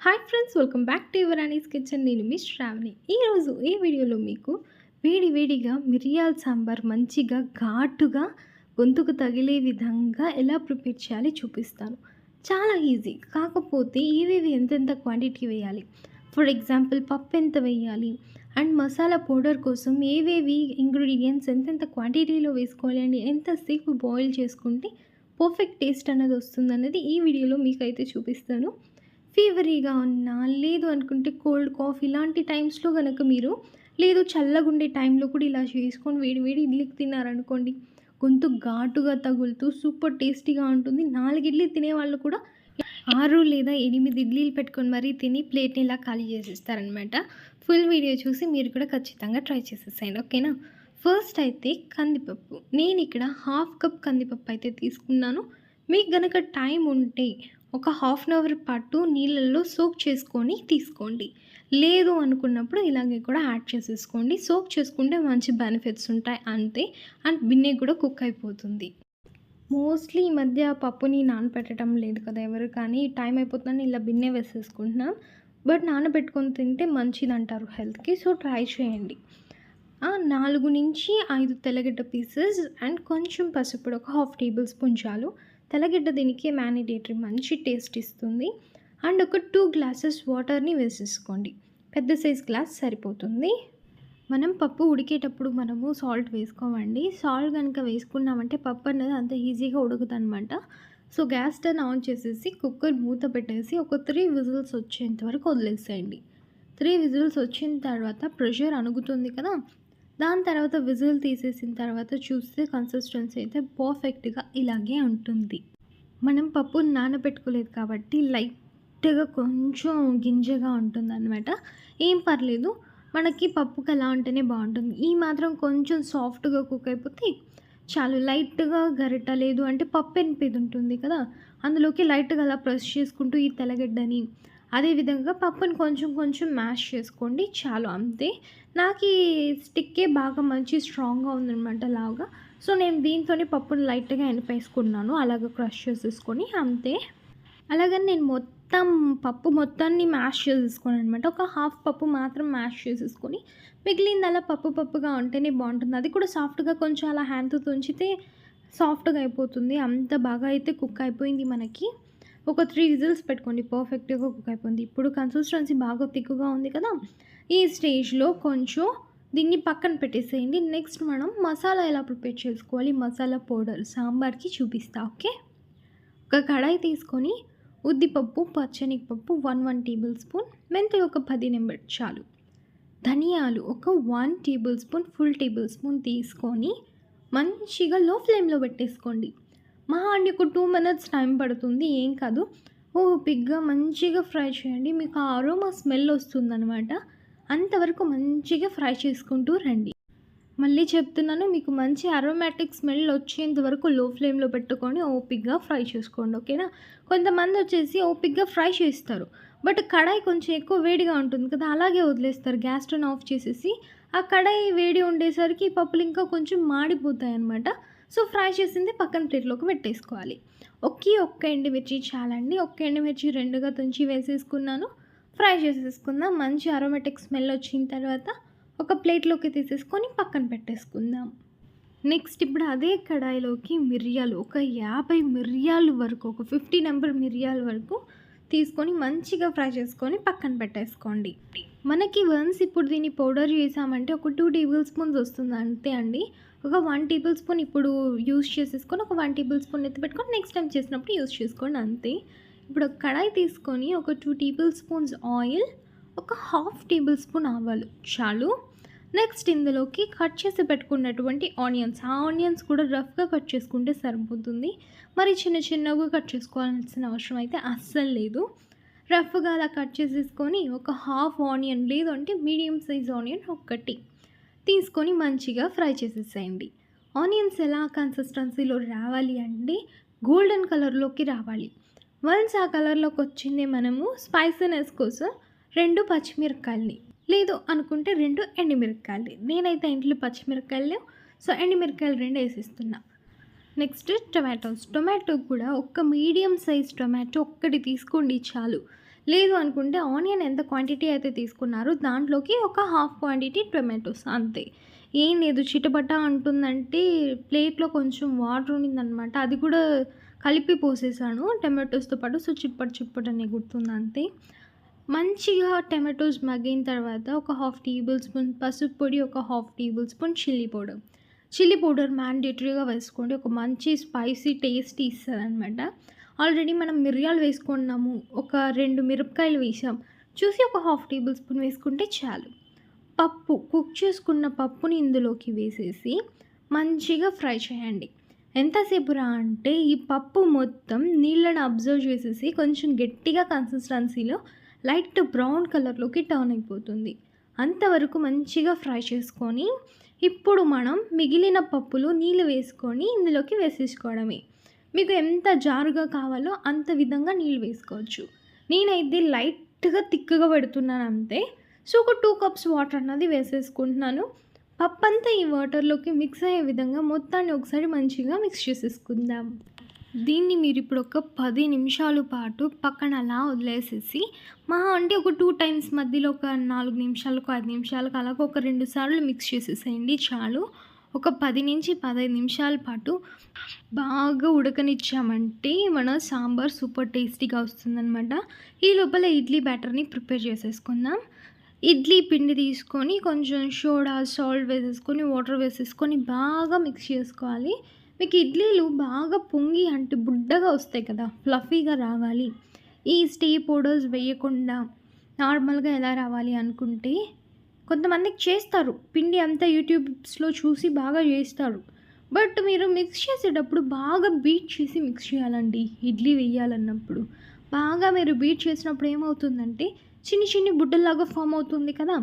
Hi friends, welcome back to your Anees kitchen. నేను మీ శ్రావణి. ఈరోజు ఈ వీడియోలో మీకు వేడి వేడిగా మిరియాల సాంబార్ మంచిగా ఘాటుగా గొంతుకు తగిలే విధంగా ఎలా ప్రిపేర్ చేయాలి చూపిస్తాను. చాలా ఈజీ, కాకపోతే ఏవేవి ఎంతెంత క్వాంటిటీ వేయాలి, ఫర్ ఎగ్జాంపుల్ పప్పు ఎంత వేయాలి అండ్ మసాలా పౌడర్ కోసం ఏవేవి ఇంగ్రీడియంట్స్ ఎంతెంత క్వాంటిటీలో వేసుకోవాలి అండ్ ఎంతసేపు బాయిల్ చేసుకుంటే పర్ఫెక్ట్ టేస్ట్ అనేది వస్తుందన్నది ఈ వీడియోలో మీకైతే చూపిస్తాను. ఫీవరీగా ఉన్నా, లేదు అనుకుంటే కోల్డ్ కాఫ్ ఇలాంటి టైమ్స్లో కనుక మీరు, లేదు చల్లగుండే టైంలో కూడా ఇలా చేసుకొని వేడి వేడి ఇడ్లీకి తిన్నారనుకోండి, గొంతు ఘాటుగా తగులుతూ సూపర్ టేస్టీగా ఉంటుంది. 4 ఇడ్లీ తినేవాళ్ళు కూడా 6 లేదా 8 ఇడ్లీలు పెట్టుకొని మరీ తిని ప్లేట్ని ఇలా ఖాళీ చేసేస్తారనమాట. ఫుల్ వీడియో చూసి మీరు కూడా ఖచ్చితంగా ట్రై చేసేసేయండి, ఓకేనా. ఫస్ట్ అయితే కందిపప్పు, నేను ఇక్కడ 1/2 కప్ కందిపప్పు అయితే తీసుకున్నాను. మీకు గనక టైం ఉంటే ఒక 1/2 అవర్ పాటు నీళ్ళల్లో సోక్ చేసుకొని తీసుకోండి. లేదు అనుకున్నప్పుడు ఇలాగే కూడా యాడ్ చేసేసుకోండి. సోక్ చేసుకుంటే మంచి బెనిఫిట్స్ ఉంటాయి అంతే. అండ్ బిన్నె కూడా కుక్ అయిపోతుంది. మోస్ట్లీ ఈ మధ్య పప్పుని నానబెట్టడం లేదు కదా ఎవరు, కానీ టైం అయిపోతుందని ఇలా బిన్నె వేసేసుకుంటున్నాం. బట్ నానబెట్టుకొని తింటే మంచిదంటారు హెల్త్కి, సో ట్రై చేయండి. 4 నుంచి 5 తెల్లగడ్డ పీసెస్ అండ్ కొంచెం పసుపు, ఒక 1/2 టేబుల్ స్పూన్ చాలు. తెల్లగడ్డ దీనికి మ్యానిడేటరీ, మంచి టేస్ట్ ఇస్తుంది. అండ్ ఒక 2 గ్లాసెస్ వాటర్ని వేసేసుకోండి. పెద్ద సైజ్ గ్లాస్ సరిపోతుంది. మనం పప్పు ఉడికేటప్పుడు మనము సాల్ట్ వేసుకోమండి. సాల్ట్ కనుక వేసుకున్నామంటే పప్పు అనేది అంత ఈజీగా ఉడుకుదనమాట. సో గ్యాస్ టర్న్ ఆన్ చేసేసి కుక్కర్ మూత పెట్టేసి ఒక 3 విజిల్స్ వచ్చేంత వరకు వదిలేసేయండి. 3 విజిల్స్ వచ్చిన తర్వాత ప్రెషర్ అణుగుతుంది కదా, దాని తర్వాత విజిల్ తీసేసిన తర్వాత చూస్తే కన్సిస్టెన్సీ అయితే పర్ఫెక్ట్గా ఇలాగే ఉంటుంది. మనం పప్పు నానబెట్టుకోలేదు కాబట్టి లైట్గా కొంచెం గింజగా ఉంటుందన్నమాట. ఏం పర్లేదు, మనకి పప్పుకి అలా ఉంటేనే బాగుంటుంది. ఈ మాత్రం కొంచెం సాఫ్ట్గా కుక్ అయిపోతే చాలు. లైట్గా గరిట, లేదు అంటే పప్పు ఎనిపేది ఉంటుంది కదా, అందులోకి లైట్గా అలా ప్రెస్ చేసుకుంటూ ఈ తెల్లగడ్డని, అదేవిధంగా పప్పుని కొంచెం కొంచెం మ్యాష్ చేసుకోండి, చాలు అంతే. నాకు ఈ స్టిక్కే బాగా మంచి స్ట్రాంగ్గా ఉందన్నమాట లాగా. సో నేను దీంతోనే పప్పుని లైట్గా ఎనిపేసుకున్నాను, అలాగ క్రష్ చేసేసుకొని అంతే. అలాగని నేను మొత్తం పప్పు మొత్తాన్ని మ్యాష్ చేసేసుకోను అనమాట. ఒక 1/2 పప్పు మాత్రం మ్యాష్ చేసేసుకొని మిగిలింది అలా పప్పు పప్పుగా ఉంటేనే బాగుంటుంది. అది కూడా సాఫ్ట్గా కొంచెం అలా హ్యాండ్తో తుంచితే సాఫ్ట్గా అయిపోతుంది. అంత బాగా అయితే కుక్ అయిపోయింది మనకి. ఒక 3 విజిల్స్ పెట్టుకోండి, పర్ఫెక్ట్గా కుక్ అయిపోయింది. ఇప్పుడు కన్సిస్టెన్సీ బాగా తిక్కుగా ఉంది కదా, ఈ స్టేజ్లో కొంచెం దీన్ని పక్కన పెట్టేసేయండి. నెక్స్ట్ మనం మసాలా ఎలా ప్రిపేర్ చేసుకోవాలి, మసాలా పౌడర్ సాంబార్కి చూపిస్తా, ఓకే. ఒక కడాయి తీసుకొని ఉద్దిపప్పు, పచ్చనిపప్పు 1 టేబుల్ స్పూన్, మెంతులు ఒక 10 నింబడి చాలు, ధనియాలు ఒక 1 table spoon, full table spoon తీసుకొని మంచిగా లో ఫ్లేమ్లో పెట్టేసుకోండి. మహా అంటే ఒక 2 మినిట్స్ టైం పడుతుంది, ఏం కాదు. ఓపిగ్గా మంచిగా ఫ్రై చేయండి. మీకు ఆ అరోమా స్మెల్ వస్తుందన్నమాట. అంతవరకు మంచిగా ఫ్రై చేసుకుంటూ రండి. మళ్ళీ చెప్తున్నాను, మీకు మంచి అరోమాటిక్ స్మెల్ వచ్చేంత వరకు లో ఫ్లేమ్లో పెట్టుకొని ఓపిక్గా ఫ్రై చేసుకోండి, ఓకేనా. కొంతమంది వచ్చేసి ఓపిక్గా ఫ్రై చేస్తారు, బట్ కడాయి కొంచెం ఎక్కువ వేడిగా ఉంటుంది కదా, అలాగే వదిలేస్తారు. గ్యాస్ టర్న్ ఆఫ్ చేసేసి ఆ కడాయి వేడి ఉండేసరికి పప్పులు ఇంకా కొంచెం మాడిపోతాయి అన్నమాట. సో ఫ్రై చేసింది పక్కన ప్లేట్లోకి పెట్టేసుకోవాలి. ఒక్క ఎండుమిర్చి చాలండి. ఒక్క ఎండుమిర్చి 2గా తుంచి వేసేసుకున్నాను. ఫ్రై చేసేసుకుందాం. మంచి అరోమాటిక్ స్మెల్ వచ్చిన తర్వాత ఒక ప్లేట్లోకి తీసేసుకొని పక్కన పెట్టేసుకుందాం. నెక్స్ట్ ఇప్పుడు అదే కడాయిలోకి మిరియాలు, ఒక 50 మిరియాలు వరకు, ఒక 50 నెంబర్ మిరియాల వరకు తీసుకొని మంచిగా ఫ్రై చేసుకొని పక్కన పెట్టేసుకోండి. మనకి వన్స్ ఇప్పుడు దీన్ని పౌడర్ చేసామంటే ఒక 2 టేబుల్ స్పూన్స్ వస్తుంది అంతే అండి. ఒక 1 టేబుల్ స్పూన్ ఇప్పుడు యూస్ చేసేసుకొని ఒక 1 టేబుల్ స్పూన్ ఎత్తి పెట్టుకొని నెక్స్ట్ టైం చేసినప్పుడు యూస్ చేసుకోండి అంతే. ఇప్పుడు ఒక కడాయి తీసుకొని ఒక 2 టేబుల్ స్పూన్స్ ఆయిల్, ఒక 1/2 టేబుల్ స్పూన్ ఆవాలు చాలు. నెక్స్ట్ ఇందులోకి కట్ చేసి పెట్టుకున్నటువంటి ఆనియన్స్, ఆ ఆనియన్స్ కూడా రఫ్గా కట్ చేసుకుంటే సరిపోతుంది. మరి చిన్న చిన్నగా కట్ చేసుకోవాల్సిన అవసరం అయితే అస్సలు లేదు. రఫ్గా అలా కట్ చేసేసుకొని ఒక 1/2 ఆనియన్, లేదు అంటే మీడియం సైజ్ ఆనియన్ ఒకటి తీసుకొని మంచిగా ఫ్రై చేసేసేయండి. ఆనియన్స్ ఎలా కన్సిస్టెన్సీలో రావాలి అంటే గోల్డెన్ కలర్లోకి రావాలి. వన్స్ ఆ కలర్లోకి వచ్చింది, మనము స్పైసీనెస్ కోసం 2 పచ్చిమిరపకాయలని, లేదు అనుకుంటే 2 ఎండుమిరపకాయలు. నేనైతే ఇంట్లో పచ్చిమిరపకాయలు, సో ఎండుమిరపకాయలు 2 వేసేస్తున్నా. నెక్స్ట్ టొమాటో కూడా ఒక మీడియం సైజ్ టొమాటో ఒక్కటి తీసుకోండి చాలు. లేదు అనుకుంటే ఆనియన్ ఎంత క్వాంటిటీ అయితే తీసుకున్నారో దాంట్లోకి ఒక హాఫ్ క్వాంటిటీ టొమాటోస్ అంతే. ఏం లేదు చిటపట అంటుందంటే ప్లేట్‌లో కొంచెం వాటర్ ఉండిందనమాట. అది కూడా కలిపి పోసేసాను టొమాటోస్‌తో పాటు. సో, చిప్పటి చిప్పటని ఎగురుతుంది అంతే. మంచిగా టొమాటోస్ మగ్గిన తర్వాత ఒక హాఫ్ టేబుల్ స్పూన్ పసుపు పొడి, ఒక half table spoon chilli powder. Chilli powder మ్యాండేటరీగా వేసుకోండి. ఒక మంచి స్పైసీ టేస్ట్ ఇస్తదనమాట. ఆల్రెడీ మనం మిరియాలు వేసుకున్నాము. ఒక 2 మిరపకాయలు వేసాం. చూసి ఒక హాఫ్ టేబుల్ స్పూన్ వేసుకుంటే చాలు. కుక్ చేసుకున్న పప్పుని ఇందులోకి వేసేసి మంచిగా ఫ్రై చేయండి. ఎంతసేపురా అంటే ఈ పప్పు మొత్తం నీళ్ళని అబ్జర్వ్ చేసేసి కొంచెం గట్టిగా కన్సిస్టెన్సీలో లైట్ బ్రౌన్ కలర్‌లోకి టర్న్ అయిపోతుంది. అంతవరకు మంచిగా ఫ్రై చేసుకొని, ఇప్పుడు మనం మిగిలిన పప్పులో నీళ్ళు వేసుకొని ఇందులోకి వేసేసుకోవడమే. మీకు ఎంత జారుగా కావాలో అంత విధంగా నీళ్ళు వేసుకోవచ్చు. నేనైతే లైట్‌గా థిక్‌గా పెడుతున్నాను అంతే. సో, ఒక 2 కప్స్ వాటర్ అన్నది వేసేసుకుంటున్నాను. పప్పంతా ఈ వాటర్‌లోకి మిక్స్ అయ్యే విధంగా మొత్తాన్ని ఒకసారి మంచిగా మిక్స్ చేసేసుకుందాం. దీన్ని మీరిప్పుడు ఒక 10 నిమిషాల పాటు పక్కన అలా వదిలేసేసి, మహా అంటే ఒక 2 టైమ్స్ మధ్యలో ఒక 4 నిమిషాలకు, 5 నిమిషాలకు అలాగ ఒక 2 సార్లు మిక్స్ చేసేసేయండి చాలు. ఒక 10-15 నిమిషాల పాటు బాగా ఉడకనిచ్చామంటే మన సాంబార్ సూపర్ టేస్టీగా వస్తుందనమాట. ఈ లోపల ఇడ్లీ బ్యాటర్‌ని ప్రిపేర్ చేసేసుకుందాం. ఇడ్లీ పిండి తీసుకొని కొంచెం సోడా, సాల్ట్ వేసేసుకొని, వాటర్ వేసేసుకొని బాగా మిక్స్ చేసుకోవాలి. మీకు ఇడ్లీలు బాగా పొంగి అంటే బుడ్డగా వస్తాయి కదా! ఫ్లఫీగా రావాలి. ఈ స్టే పౌడర్స్ వేయకుండా నార్మల్‌గా ఎలా రావాలి అనుకుంటే కొంతమందికి చేస్తారు. పిండి అంతా యూట్యూబ్స్‌లో చూసి బాగా చేస్తారు. బట్ మీరు మిక్స్ చేసేటప్పుడు బాగా బీట్ చేసి మిక్స్ చేయాలండి. ఇడ్లీ వేయాలన్నప్పుడు. బాగా మీరు బీట్ చేసినప్పుడు ఏమవుతుందంటే చిన్ని చిన్ని బుడ్డల్లాగా ఫామ్ అవుతుంది కదా!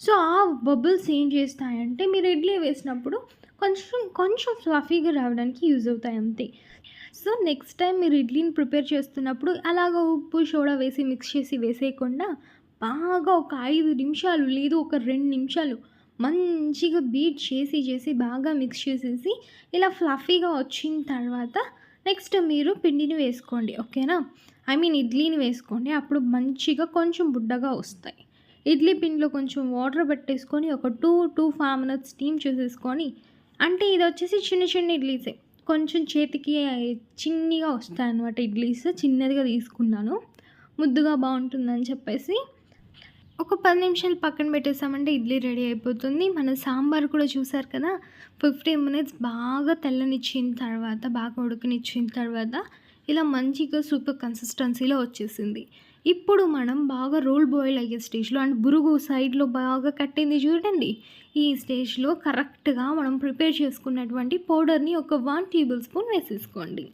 సో, ఆ బబుల్స్ ఏం చేస్తాయంటే మీరు ఇడ్లీ వేసినప్పుడు కొంచెం కొంచెం ఫ్లఫీగా రావడానికి యూజ్ అవుతాయి అంతే. సో, నెక్స్ట్ టైం మీరు ఇడ్లీని ప్రిపేర్ చేస్తున్నప్పుడు అలాగ ఉప్పు, సోడా వేసి మిక్స్ చేసి వేసేయకుండా బాగా ఒక 5 నిమిషాలు లేదు ఒక 2 నిమిషాలు మంచిగా బీట్ చేసి బాగా మిక్స్ చేసేసి ఇలా ఫ్లఫీగా వచ్చిన తర్వాత నెక్స్ట్ మీరు పిండిని వేసుకోండి. ఓకేనా? ఐ మీన్ ఇడ్లీని వేసుకోండి. అప్పుడు మంచిగా కొంచెం బుడ్డగా వస్తాయి. ఇడ్లీ పిండిలో కొంచెం వాటర్ పెట్టేసుకొని ఒక 2-5 మినిట్స్ స్టీమ్ చేసేసుకొని, అంటే ఇదొచ్చేసి చిన్న చిన్న ఇడ్లీసే. కొంచెం చేతికి చిన్నగా వస్తాయన్నమాట ఇడ్లీస్. చిన్నదిగా తీసుకున్నాను. ముద్దుగా బావుంటుందని చెప్పేసి ఒక 10 నిమిషాలు పక్కన పెట్టేసామంటే ఇడ్లీ రెడీ అయిపోతుంది. మన సాంబార్ కూడా చూసారు కదా! 15 మినిట్స్ బాగా తెల్లనిచ్చిన తర్వాత, బాగా ఉడకనిచ్చిన తర్వాత ఇలా మంచిగా సూపర్ కన్సిస్టెన్సీలో వచ్చేసింది. ఇప్పుడు మనం బాగా రోల్ బాయిల్ అయ్యే స్టేజ్‌లో అంటే బురుగు సైడ్‌లో బాగా కట్టింది చూడండి. ఈ స్టేజ్‌లో కరెక్ట్‌గా మనం ప్రిపేర్ చేసుకున్నటువంటి పౌడర్‌ని ఒక 1 టేబుల్ స్పూన్ వేసేసుకోండి.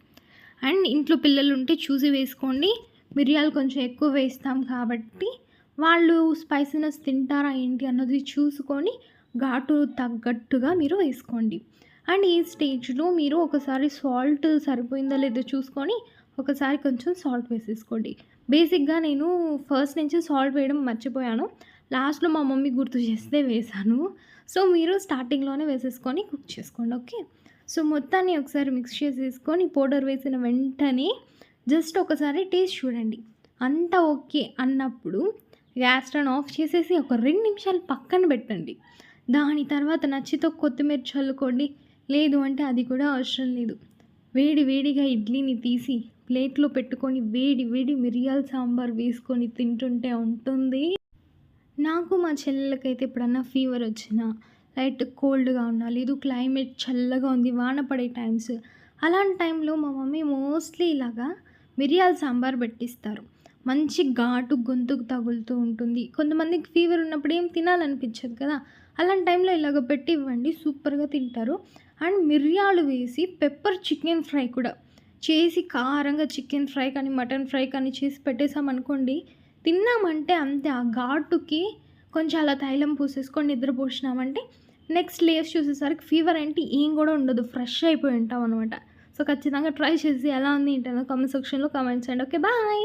అండ్ ఇంట్లో పిల్లలుంటే చూసి వేసుకోండి. మిరియాలు కొంచెం ఎక్కువ వేస్తాం కాబట్టి వాళ్ళు స్పైసీనెస్ తింటారా ఏంటి అన్నది చూసుకొని ఘాటు తగ్గట్టుగా మీరు వేసుకోండి. అండ్ ఈ స్టేజ్‌లో మీరు ఒకసారి సాల్ట్ సరిపోయిందో లేదో చూసుకొని ఒకసారి కొంచెం సాల్ట్ వేసేసుకోండి. బేసిక్‌గా నేను ఫస్ట్ నుంచి సాల్ట్ వేయడం మర్చిపోయాను. లాస్ట్‌లో మా మమ్మీ గుర్తు చేస్తే వేశాను. సో, మీరు స్టార్టింగ్‌లోనే వేసేసుకొని కుక్ చేసుకోండి. ఓకే. సో, మొత్తాన్ని ఒకసారి మిక్స్ చేసేసుకొని పౌడర్ వేసిన వెంటనే జస్ట్ ఒకసారి టేస్ట్ చూడండి. అంతా ఓకే అన్నప్పుడు గ్యాస్ స్టవ్ ఆఫ్ చేసేసి ఒక 2 నిమిషాలు పక్కన పెట్టండి. దాని తర్వాత నచ్చితే కొత్తిమీర చల్లుకోండి. లేదు అంటే అది కూడా అవసరం లేదు. వేడి వేడిగా ఇడ్లీని తీసి ప్లేట్‌లో పెట్టుకొని వేడి వేడి మిరియాల సాంబార్ వేసుకొని తింటుంటే ఉంటుంది. నాకు మా చెల్లెలకైతే ఎప్పుడన్నా ఫీవర్ వచ్చినా, లైట్ కోల్డ్‌గా ఉన్నా, లేదు క్లైమేట్ చల్లగా ఉంది, వాన పడే టైమ్స్ అలాంటి టైంలో మా మమ్మీ మోస్ట్‌లీ ఇలాగా మిరియాల సాంబార్ పెట్టిస్తారు. మంచి ఘాటు గొంతుకు తగులుతూ ఉంటుంది. కొంతమందికి ఫీవర్ ఉన్నప్పుడు ఏం తినాలనిపించదు కదా! అలాంటి టైంలో ఇలాగ పెట్టి ఇవ్వండి సూపర్‌గా తింటారు. అండ్ మిరియాలు వేసి పెప్పర్ చికెన్ ఫ్రై కూడా చేసి కారంగా చికెన్ ఫ్రై కానీ, మటన్ ఫ్రై కానీ చేసి పెట్టేసామనుకోండి, తిన్నామంటే అంతే. ఆ ఘాటుకి కొంచెం అలా తైలం పూసేసుకొని నిద్రపోసినామంటే నెక్స్ట్ లేసి చూసేసరికి ఫీవర్ అంటే ఏం కూడా ఉండదు. ఫ్రెష్ అయిపోయి ఉంటామనమాట. సో, ఖచ్చితంగా ట్రై చేసి ఎలా ఉంది ఏంటి అన్నది కామెంట్ సెక్షన్‌లో కామెంట్స్ చేయండి. ఓకే. బాయ్.